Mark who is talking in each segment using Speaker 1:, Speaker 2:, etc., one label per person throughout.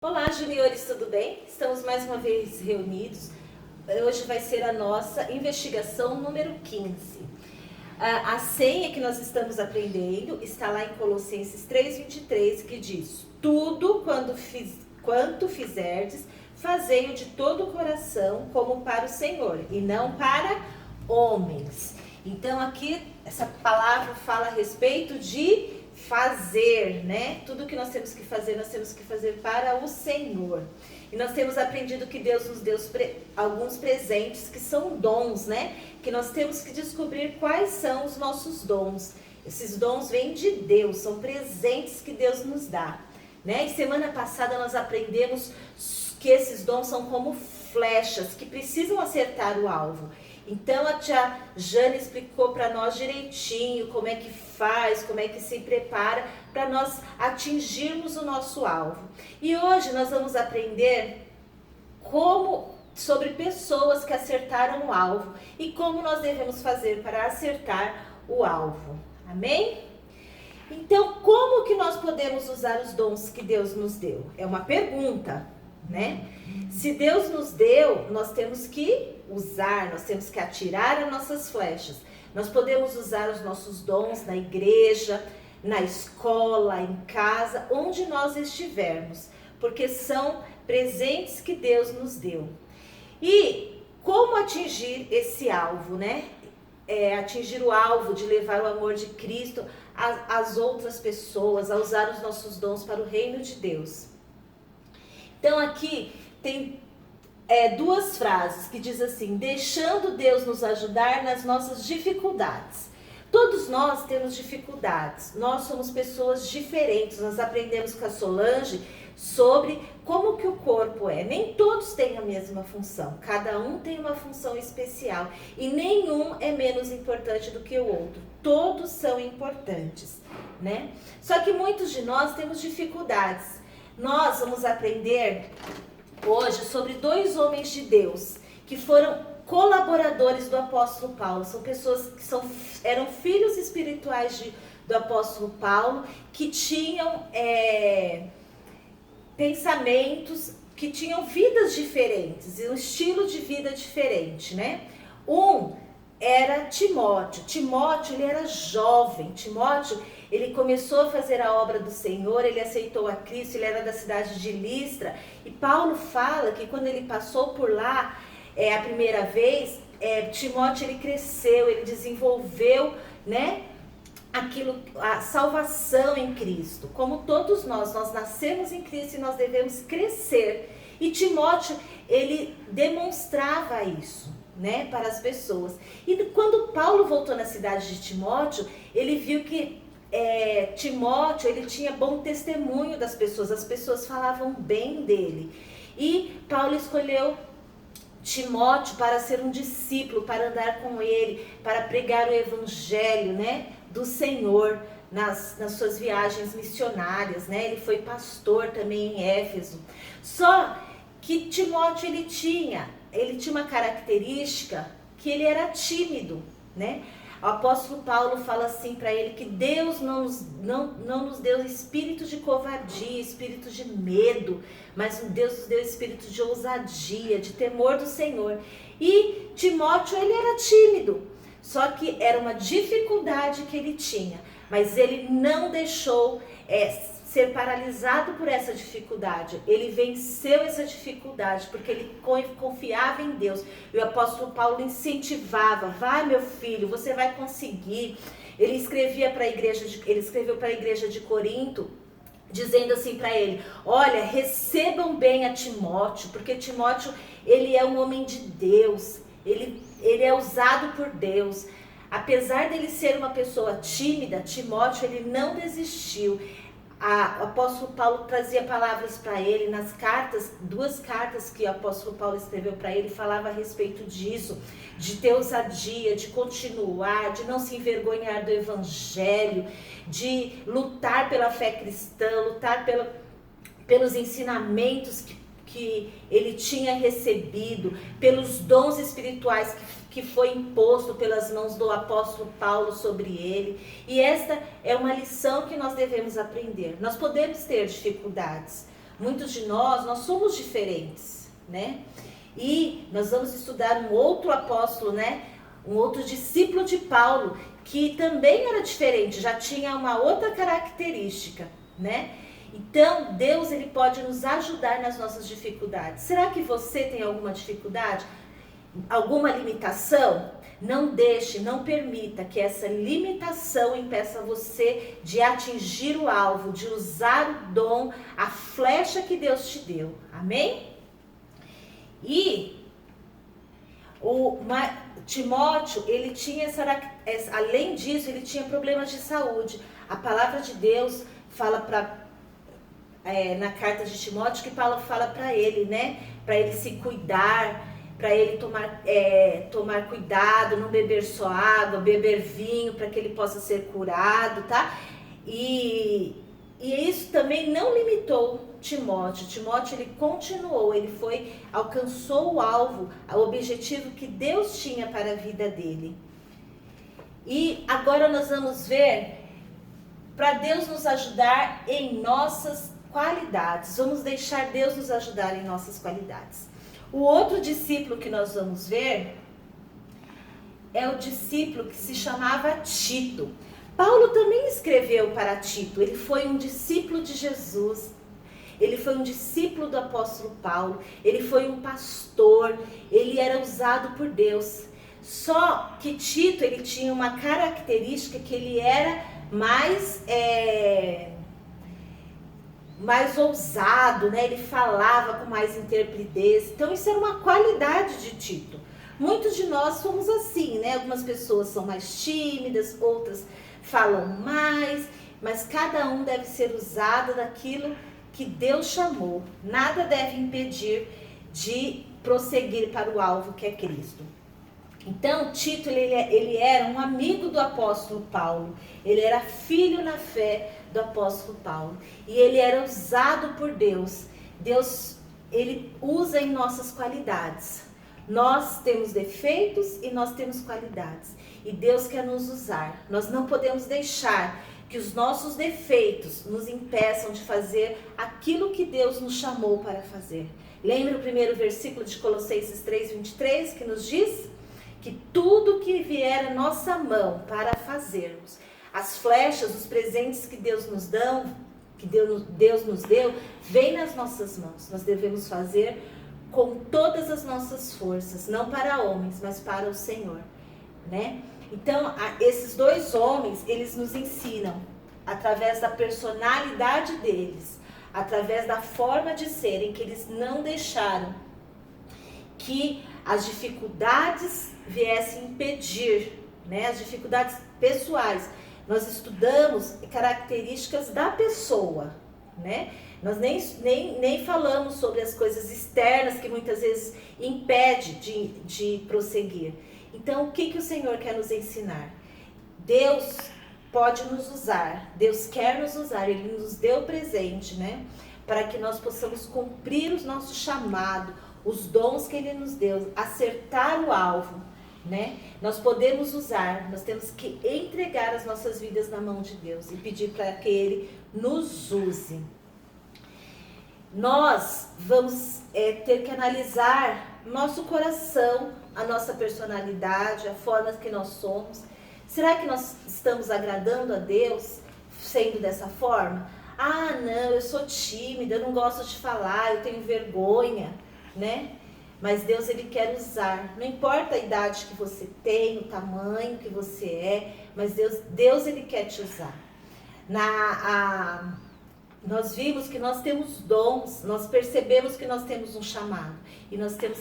Speaker 1: Olá, juniores, tudo bem? Estamos mais uma vez reunidos. Hoje vai ser a nossa investigação número 15. A senha que nós estamos aprendendo está lá em Colossenses 3:23, que diz: tudo quanto fizerdes, fazei-o de todo o coração, como para o Senhor, e não para homens. Então aqui, essa palavra fala a respeito de fazer, né? Tudo que nós temos que fazer para o Senhor. E nós temos aprendido que Deus nos deu alguns presentes que são dons, né? Que nós temos que descobrir quais são os nossos dons. Esses dons vêm de Deus, são presentes que Deus nos dá, né? E semana passada nós aprendemos que esses dons são como flechas que precisam acertar o alvo. Então a tia Jane explicou para nós direitinho como é que faz, como é que se prepara para nós atingirmos o nosso alvo. E hoje nós vamos aprender sobre pessoas que acertaram o alvo e como nós devemos fazer para acertar o alvo. Amém? Então, como que nós podemos usar os dons que Deus nos deu? É uma pergunta, né? Se Deus nos deu, nós temos que usar, nós temos que atirar as nossas flechas. Nós podemos usar os nossos dons na igreja, na escola, em casa, onde nós estivermos, porque são presentes que Deus nos deu. E como atingir esse alvo, né? Atingir o alvo de levar o amor de Cristo às outras pessoas, a usar os nossos dons para o reino de Deus. Então aqui tem duas frases que diz assim: deixando Deus nos ajudar nas nossas dificuldades. Todos nós temos dificuldades, nós somos pessoas diferentes. Nós aprendemos com a Solange sobre como que o corpo é. Nem todos têm a mesma função, cada um tem uma função especial e nenhum é menos importante do que o outro. Todos são importantes, né? Só que muitos de nós temos dificuldades. Nós vamos aprender hoje sobre dois homens de Deus que foram colaboradores do apóstolo Paulo. São pessoas que eram filhos espirituais do apóstolo Paulo, que tinham pensamentos, que tinham vidas diferentes e um estilo de vida diferente, né? Um era Timóteo. Timóteo, ele era jovem. Timóteo, ele começou a fazer a obra do Senhor, ele aceitou a Cristo, ele era da cidade de Listra. E Paulo fala que quando ele passou por lá a primeira vez, Timóteo, ele cresceu, ele desenvolveu, né, a salvação em Cristo. Como todos nós nascemos em Cristo e nós devemos crescer. E Timóteo, ele demonstrava isso, né, para as pessoas. E quando Paulo voltou na cidade de Timóteo, ele viu que Timóteo, ele tinha bom testemunho das pessoas, as pessoas falavam bem dele. E Paulo escolheu Timóteo para ser um discípulo, para andar com ele, para pregar o evangelho, né, do Senhor nas suas viagens missionárias, né? Ele foi pastor também em Éfeso. Só que Timóteo, ele tinha uma característica que ele era tímido, né? O apóstolo Paulo fala assim para ele que Deus não nos deu espírito de covardia, espírito de medo, mas Deus nos deu espírito de ousadia, de temor do Senhor. E Timóteo, ele era tímido, só que era uma dificuldade que ele tinha, mas ele não deixou ser paralisado por essa dificuldade. Ele venceu essa dificuldade porque ele confiava em Deus. E o apóstolo Paulo incentivava: vai, meu filho, você vai conseguir. Ele escreveu para a igreja de Corinto, dizendo assim para ele: olha, recebam bem a Timóteo, porque Timóteo, ele é um homem de Deus, ele é usado por Deus. Apesar dele ser uma pessoa tímida, Timóteo, ele não desistiu. O apóstolo Paulo trazia palavras para ele nas cartas, duas cartas que o apóstolo Paulo escreveu para ele, falava a respeito disso, de ter ousadia, de continuar, de não se envergonhar do evangelho, de lutar pela fé cristã, lutar pelos ensinamentos que ele tinha recebido, pelos dons espirituais que foi imposto pelas mãos do apóstolo Paulo sobre ele. E esta é uma lição que nós devemos aprender. Nós podemos ter dificuldades, Muitos de nós somos diferentes, né? E nós vamos estudar um outro apóstolo, né? Um outro discípulo de Paulo, que também era diferente, já tinha uma outra característica, né? Então, Deus, ele pode nos ajudar nas nossas dificuldades. Será que você tem alguma dificuldade? Alguma limitação? Não deixe, não permita que essa limitação impeça você de atingir o alvo, de usar o dom, a flecha que Deus te deu. Amém? E Timóteo, ele tinha além disso, ele tinha problemas de saúde. A palavra de Deus fala na carta de Timóteo, que Paulo fala para ele, né? Para ele se cuidar, para ele tomar cuidado, não beber só água, beber vinho, para que ele possa ser curado, tá? E isso também não limitou Timóteo. Timóteo, ele continuou, ele alcançou o alvo, o objetivo que Deus tinha para a vida dele. E agora nós vamos ver, para Deus nos ajudar em nossas qualidades. Vamos deixar Deus nos ajudar em nossas qualidades. O outro discípulo que nós vamos ver é o discípulo que se chamava Tito. Paulo também escreveu para Tito. Ele foi um discípulo de Jesus. Ele foi um discípulo do apóstolo Paulo. Ele foi um pastor. Ele era usado por Deus. Só que Tito, ele tinha uma característica, que ele era mais ousado, né? Ele falava com mais intrepidez. Então isso era uma qualidade de Tito. Muitos de nós somos assim, né? Algumas pessoas são mais tímidas, outras falam mais, mas cada um deve ser usado daquilo que Deus chamou. Nada deve impedir de prosseguir para o alvo, que é Cristo. Então, Tito, ele era um amigo do apóstolo Paulo. Ele era filho na fé do apóstolo Paulo. E ele era usado por Deus. Deus, ele usa em nossas qualidades. Nós temos defeitos e nós temos qualidades. E Deus quer nos usar. Nós não podemos deixar que os nossos defeitos nos impeçam de fazer aquilo que Deus nos chamou para fazer. Lembra o primeiro versículo de Colossenses 3:23, que nos diz que tudo que vier à nossa mão para fazermos, as flechas, os presentes que Deus nos deu, vem nas nossas mãos. Nós devemos fazer com todas as nossas forças, não para homens, mas para o Senhor, né? Então, esses dois homens, eles nos ensinam, através da personalidade deles, através da forma de serem, que eles não deixaram que as dificuldades viessem impedir, né? As dificuldades pessoais. Nós estudamos características da pessoa, né? Nós nem falamos sobre as coisas externas que muitas vezes impede de prosseguir. Então, o que o Senhor quer nos ensinar? Deus pode nos usar, Deus quer nos usar, Ele nos deu presente, né? Para que nós possamos cumprir o nosso chamado, os dons que Ele nos deu, acertar o alvo, né? Nós podemos usar, nós temos que entregar as nossas vidas na mão de Deus e pedir para que Ele nos use. Nós vamos ter que analisar nosso coração, a nossa personalidade, a forma que nós somos. Será que nós estamos agradando a Deus sendo dessa forma? Ah, não, eu sou tímida, eu não gosto de falar, eu tenho vergonha, né? Mas Deus, Ele quer usar. Não importa a idade que você tem, o tamanho que você é, mas Deus Ele quer te usar. Nós vimos que nós temos dons, nós percebemos que nós temos um chamado. E nós temos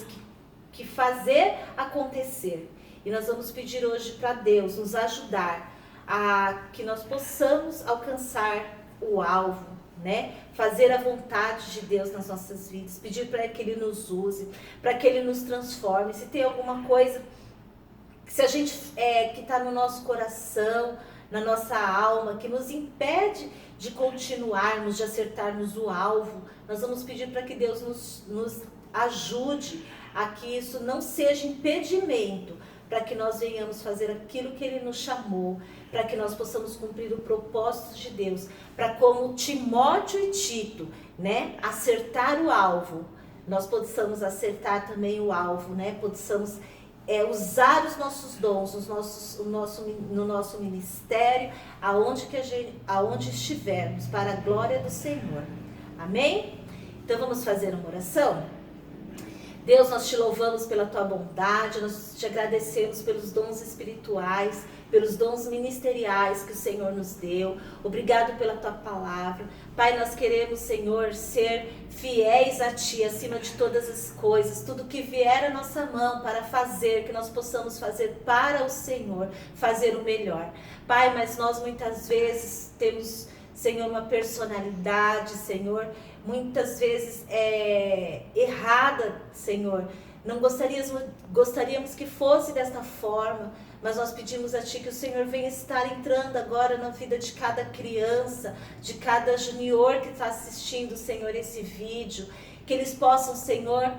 Speaker 1: que fazer acontecer. E nós vamos pedir hoje para Deus nos ajudar a que nós possamos alcançar o alvo, né? Fazer a vontade de Deus nas nossas vidas, pedir para que Ele nos use, para que Ele nos transforme. Se tem alguma coisa, se a gente que está no nosso coração, na nossa alma, que nos impede de continuarmos, de acertarmos o alvo, nós vamos pedir para que Deus nos ajude a que isso não seja impedimento, para que nós venhamos fazer aquilo que Ele nos chamou, para que nós possamos cumprir o propósito de Deus, para como Timóteo e Tito, né, acertar o alvo, nós possamos acertar também o alvo, né, possamos usar os nossos dons, no nosso ministério, aonde estivermos, para a glória do Senhor. Amém? Então vamos fazer uma oração? Deus, nós te louvamos pela tua bondade, nós te agradecemos pelos dons espirituais, pelos dons ministeriais que o Senhor nos deu. Obrigado pela tua palavra. Pai, nós queremos, Senhor, ser fiéis a ti acima de todas as coisas. Tudo que vier à nossa mão para fazer, que nós possamos fazer para o Senhor, fazer o melhor. Pai, mas nós muitas vezes temos, Senhor, uma personalidade, Senhor, muitas vezes errada, Senhor. Não gostaríamos que fosse desta forma, mas nós pedimos a Ti que o Senhor venha estar entrando agora na vida de cada criança, de cada junior que está assistindo, Senhor, esse vídeo, que eles possam, Senhor,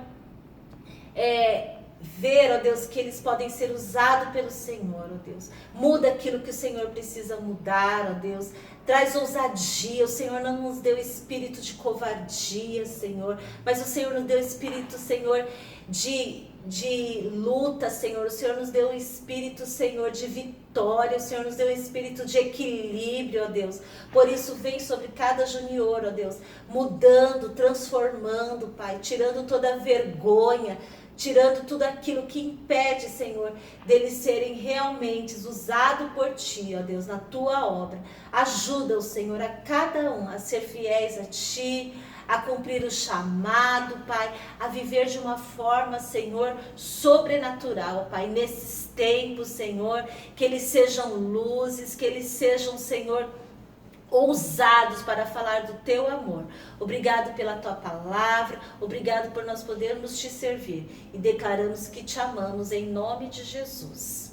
Speaker 1: ver, ó Deus, que eles podem ser usados pelo Senhor, ó Deus. Muda aquilo que o Senhor precisa mudar, ó Deus. Traz ousadia. O Senhor não nos deu espírito de covardia, Senhor, mas o Senhor nos deu espírito, Senhor, de luta, Senhor. O Senhor nos deu um espírito, Senhor, de vitória. O Senhor nos deu um espírito de equilíbrio, ó Deus. Por isso vem sobre cada junior, ó Deus, mudando, transformando, Pai, tirando toda a vergonha, tirando tudo aquilo que impede, Senhor, deles serem realmente usados por Ti, ó Deus, na Tua obra. Ajuda-o, Senhor, a cada um a ser fiéis a Ti, a cumprir o chamado, Pai, a viver de uma forma, Senhor, sobrenatural, Pai, nesses tempos, Senhor, que eles sejam luzes, que eles sejam, Senhor, ousados para falar do Teu amor. Obrigado pela Tua palavra, obrigado por nós podermos Te servir e declaramos que Te amamos em nome de Jesus.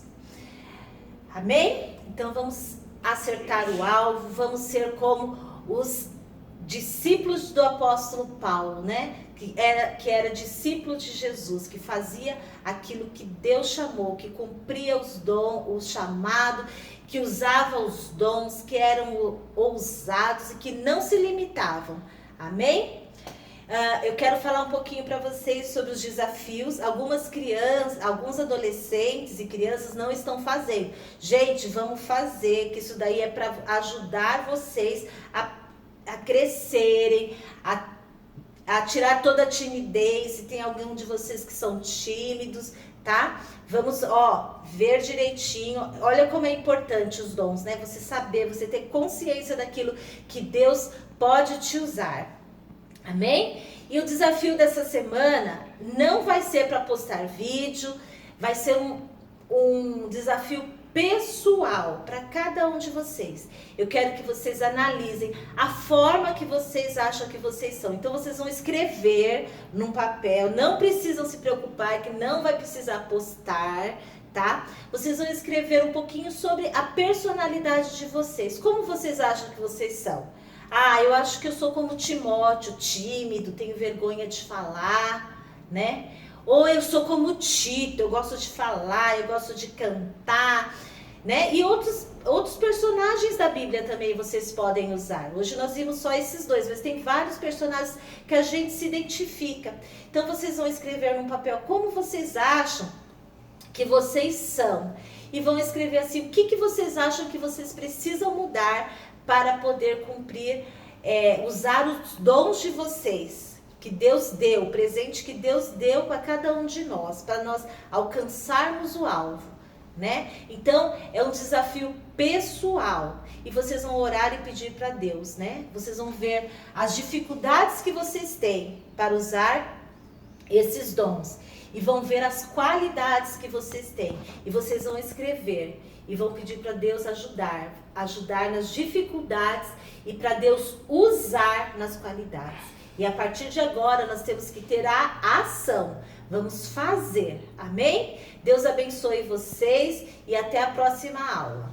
Speaker 1: Amém? Então vamos acertar o alvo, vamos ser como os discípulos do apóstolo Paulo, né? Que era discípulo de Jesus, que fazia aquilo que Deus chamou, que cumpria os dons, o chamado, que usava os dons, que eram ousados e que não se limitavam. Amém? Eu quero falar um pouquinho para vocês sobre os desafios. Algumas crianças, alguns adolescentes e crianças não estão fazendo. Gente, vamos fazer, que isso daí é para ajudar vocês a crescerem, a tirar toda a timidez. Se tem algum de vocês que são tímidos, tá? Vamos, ver direitinho. Olha como é importante os dons, né? Você saber, você ter consciência daquilo que Deus pode te usar. Amém? E o desafio dessa semana não vai ser para postar vídeo, vai ser um desafio pessoal para cada um de vocês. Eu quero que vocês analisem a forma que vocês acham que vocês são. Então vocês vão escrever num papel, não precisam se preocupar que não vai precisar postar, tá? Vocês vão escrever um pouquinho sobre a personalidade de vocês. Como vocês acham que vocês são? Eu acho que eu sou como Timóteo, tímido, tenho vergonha de falar, né? Ou eu sou como Tito, eu gosto de falar, eu gosto de cantar, né? E outros personagens da Bíblia também vocês podem usar. Hoje nós vimos só esses dois, mas tem vários personagens que a gente se identifica. Então vocês vão escrever num papel como vocês acham que vocês são. E vão escrever assim, o que vocês acham que vocês precisam mudar para poder cumprir, usar os dons de vocês, que Deus deu, o presente que Deus deu para cada um de nós, para nós alcançarmos o alvo, né? Então, é um desafio pessoal, e vocês vão orar e pedir para Deus, né? Vocês vão ver as dificuldades que vocês têm para usar esses dons, e vão ver as qualidades que vocês têm, e vocês vão escrever, e vão pedir para Deus ajudar nas dificuldades e para Deus usar nas qualidades. E a partir de agora nós temos que ter a ação. Vamos fazer. Amém? Deus abençoe vocês e até a próxima aula.